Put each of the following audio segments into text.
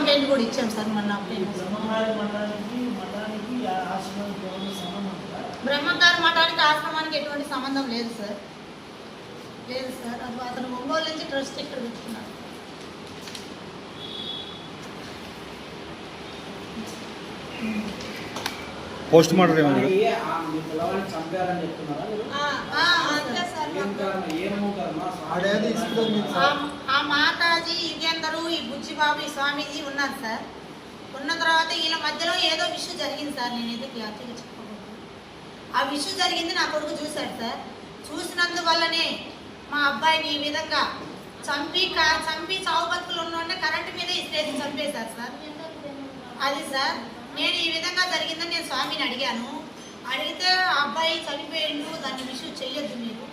Complaint కూడా ఇచ్చాం sir మొన్న. బ్రహ్మంగారి మఠానికి ఆశ్రమానికి ఎటువంటి సంబంధం లేదు సార్. లేదు సార్, అది అతను ఒంగోలు నుంచి ట్రస్ట్ ఇక్కడ పెట్టుకున్నాడు. పోస్ట్ మార్టం ఆ మాతాజీ యుగేందరు, ఈ బుచ్చిబాబు, ఈ స్వామీజీ ఉన్నారు సార్. ఉన్న తర్వాత వీళ్ళ మధ్యలో ఏదో విషయం జరిగింది సార్. నేనైతే క్లారిటీగా చెప్పకూడదు. ఆ విషయం జరిగింది నా కొడుకు చూశాడు సార్. చూసినందువల్లనే మా అబ్బాయిని ఈ విధంగా చంపి చావు బతుకులు ఉన్న కరెంటు మీద ఇస్త్రేసి చంపేశారు సార్. అది సార్, నేను ఈ విధంగా జరిగిందని నేను స్వామిని అడిగాను. అడిగితే ఆ అబ్బాయి చనిపోయిండు, దాన్ని విషయం చెయ్యొద్దు మీరు.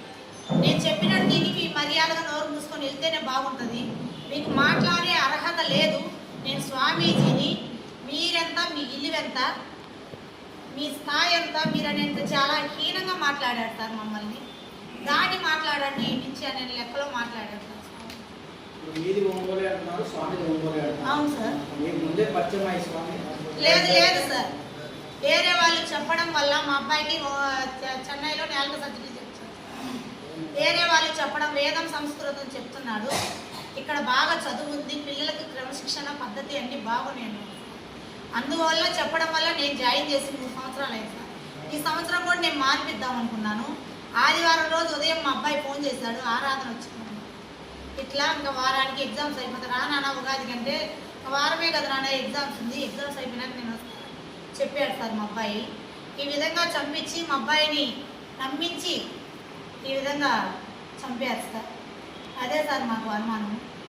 నేను చెప్పినట్టు దీనికి మర్యాదగా నోరు మూసుకొని వెళ్తేనే బాగుంటుంది. మీకు మాట్లాడే అర్హత లేదు. నేను స్వామీజీని, మీరెంత, మీ ఇల్లు ఎంత, మీ స్థాయి ఎంత, మీరు అనేది చాలా హీనంగా మాట్లాడాడు సార్ మమ్మల్ని. దాన్ని మాట్లాడండి ఈ నుంచి అనే లెక్కలో మాట్లాడాడు సార్. అవును సార్. లేదు లేదు సార్, వేరే వాళ్ళు చెప్పడం వల్ల మా అబ్బాయికి చెన్నైలో నేలకు సర్టిఫికేట్ ఇచ్చారు. వేరే వాళ్ళు చెప్పడం, వేదం సంస్కృతం చెప్తున్నాడు, ఇక్కడ బాగా చదువు ఉంది, పిల్లలకి క్రమశిక్షణ పద్ధతి అన్నీ బాగున్నాయి. అందువల్ల చెప్పడం వల్ల నేను జాయిన్ చేసి 3 సంవత్సరాలు అయింది సార్. ఈ సంవత్సరం కూడా నేను మార్పిద్దాం అనుకున్నాను. ఆదివారం రోజు ఉదయం మా అబ్బాయి ఫోన్ చేశాడు, ఆరాధన వచ్చింది, ఇట్లా ఇంకా వారానికి ఎగ్జామ్స్ అయిపోతాయి, నాన్న ఉగాది కంటే వారమే కదా నాన్న ఎగ్జామ్స్ ఉంది, ఎగ్జామ్స్ అయిపోయినాక నేను వస్తాను చెప్పాడు సార్. మా అబ్బాయి ఈ విధంగా చంపించి మా అబ్బాయిని నమ్మించి ఈ విధంగా చంపారు సార్. అదే సార్ మాకు అనుమానం.